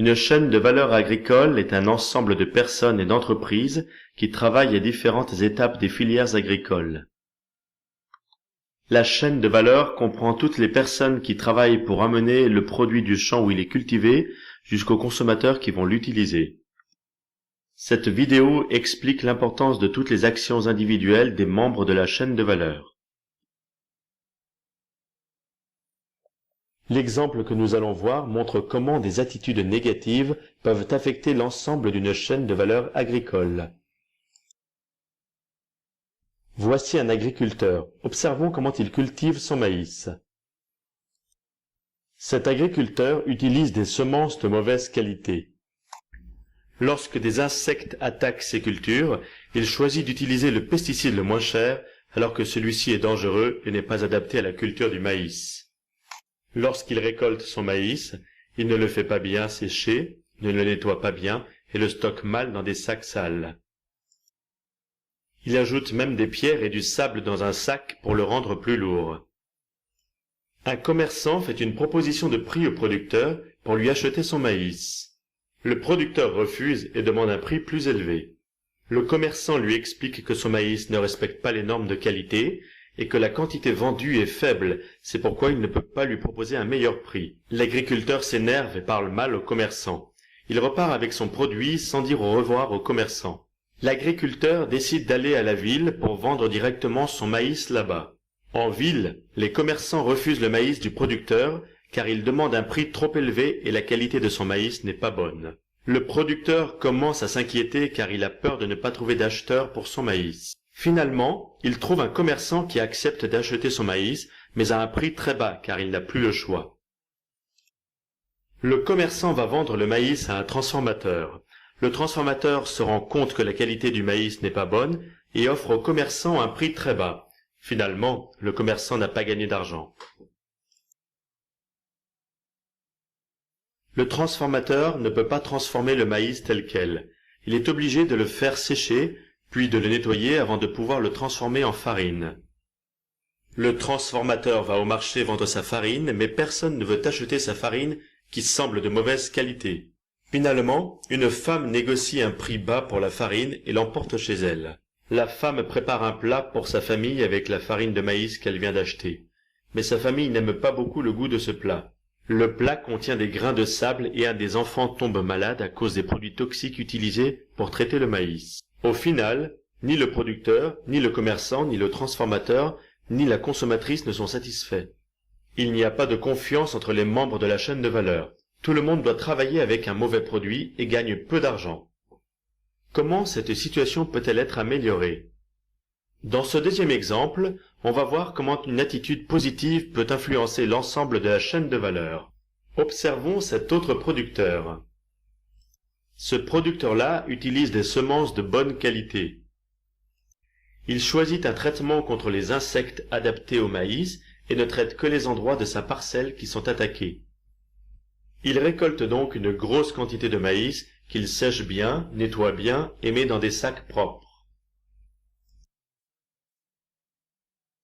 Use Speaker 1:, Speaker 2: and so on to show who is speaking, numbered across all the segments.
Speaker 1: Une chaîne de valeur agricole est un ensemble de personnes et d'entreprises qui travaillent à différentes étapes des filières agricoles. La chaîne de valeur comprend toutes les personnes qui travaillent pour amener le produit du champ où il est cultivé jusqu'aux consommateurs qui vont l'utiliser. Cette vidéo explique l'importance de toutes les actions individuelles des membres de la chaîne de valeur. L'exemple que nous allons voir montre comment des attitudes négatives peuvent affecter l'ensemble d'une chaîne de valeur agricole. Voici un agriculteur. Observons comment il cultive son maïs. Cet agriculteur utilise des semences de mauvaise qualité. Lorsque des insectes attaquent ses cultures, il choisit d'utiliser le pesticide le moins cher, alors que celui-ci est dangereux et n'est pas adapté à la culture du maïs. Lorsqu'il récolte son maïs, il ne le fait pas bien sécher, ne le nettoie pas bien et le stocke mal dans des sacs sales. Il ajoute même des pierres et du sable dans un sac pour le rendre plus lourd. Un commerçant fait une proposition de prix au producteur pour lui acheter son maïs. Le producteur refuse et demande un prix plus élevé. Le commerçant lui explique que son maïs ne respecte pas les normes de qualité et que la quantité vendue est faible, c'est pourquoi il ne peut pas lui proposer un meilleur prix. L'agriculteur s'énerve et parle mal au commerçant. Il repart avec son produit sans dire au revoir au commerçant. L'agriculteur décide d'aller à la ville pour vendre directement son maïs là-bas. En ville, les commerçants refusent le maïs du producteur car ils demandent un prix trop élevé et la qualité de son maïs n'est pas bonne. Le producteur commence à s'inquiéter car il a peur de ne pas trouver d'acheteur pour son maïs. Finalement, il trouve un commerçant qui accepte d'acheter son maïs, mais à un prix très bas car il n'a plus le choix. Le commerçant va vendre le maïs à un transformateur. Le transformateur se rend compte que la qualité du maïs n'est pas bonne et offre au commerçant un prix très bas. Finalement, le commerçant n'a pas gagné d'argent. Le transformateur ne peut pas transformer le maïs tel quel. Il est obligé de le faire sécher, puis de le nettoyer avant de pouvoir le transformer en farine. Le transformateur va au marché vendre sa farine, mais personne ne veut acheter sa farine qui semble de mauvaise qualité. Finalement, une femme négocie un prix bas pour la farine et l'emporte chez elle. La femme prépare un plat pour sa famille avec la farine de maïs qu'elle vient d'acheter. Mais sa famille n'aime pas beaucoup le goût de ce plat. Le plat contient des grains de sable et un des enfants tombe malade à cause des produits toxiques utilisés pour traiter le maïs. Au final, ni le producteur, ni le commerçant, ni le transformateur, ni la consommatrice ne sont satisfaits. Il n'y a pas de confiance entre les membres de la chaîne de valeur. Tout le monde doit travailler avec un mauvais produit et gagne peu d'argent. Comment cette situation peut-elle être améliorée? Dans ce deuxième exemple, on va voir comment une attitude positive peut influencer l'ensemble de la chaîne de valeur. Observons cet autre producteur. Ce producteur-là utilise des semences de bonne qualité. Il choisit un traitement contre les insectes adapté au maïs et ne traite que les endroits de sa parcelle qui sont attaqués. Il récolte donc une grosse quantité de maïs qu'il sèche bien, nettoie bien et met dans des sacs propres.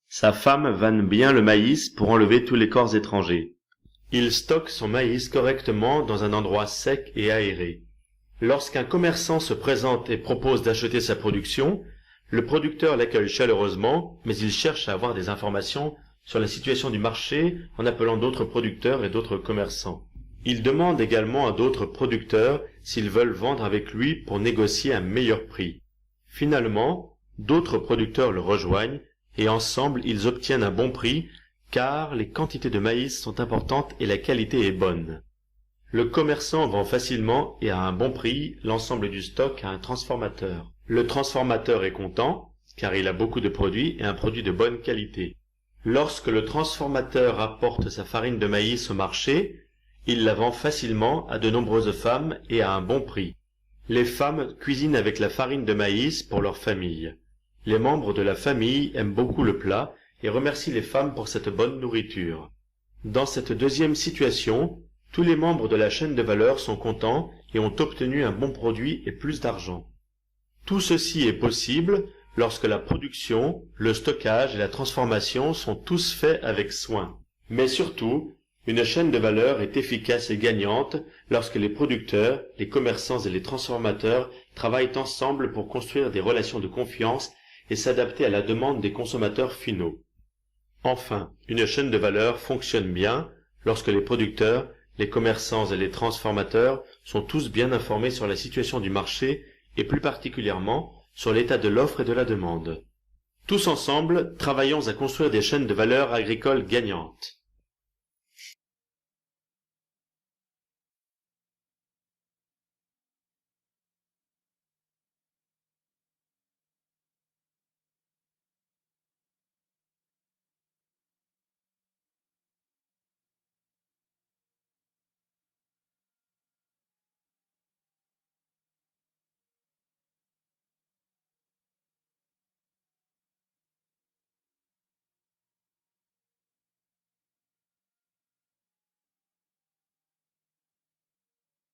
Speaker 1: Sa femme vanne bien le maïs pour enlever tous les corps étrangers. Il stocke son maïs correctement dans un endroit sec et aéré. Lorsqu'un commerçant se présente et propose d'acheter sa production, le producteur l'accueille chaleureusement, mais il cherche à avoir des informations sur la situation du marché en appelant d'autres producteurs et d'autres commerçants. Il demande également à d'autres producteurs s'ils veulent vendre avec lui pour négocier un meilleur prix. Finalement, d'autres producteurs le rejoignent et ensemble ils obtiennent un bon prix car les quantités de maïs sont importantes et la qualité est bonne. Le commerçant vend facilement et à un bon prix l'ensemble du stock à un transformateur. Le transformateur est content car il a beaucoup de produits et un produit de bonne qualité. Lorsque le transformateur apporte sa farine de maïs au marché, il la vend facilement à de nombreuses femmes et à un bon prix. Les femmes cuisinent avec la farine de maïs pour leur famille. Les membres de la famille aiment beaucoup le plat et remercient les femmes pour cette bonne nourriture. Dans cette deuxième situation, tous les membres de la chaîne de valeur sont contents et ont obtenu un bon produit et plus d'argent. Tout ceci est possible lorsque la production, le stockage et la transformation sont tous faits avec soin. Mais surtout, Une chaîne de valeur est efficace et gagnante lorsque les producteurs, les commerçants et les transformateurs travaillent ensemble pour construire des relations de confiance et s'adapter à la demande des consommateurs finaux. Enfin, une chaîne de valeur fonctionne bien lorsque les producteurs, les commerçants et les transformateurs sont tous bien informés sur la situation du marché et plus particulièrement sur l'état de l'offre et de la demande. Tous ensemble, travaillons à construire des chaînes de valeur agricoles gagnantes.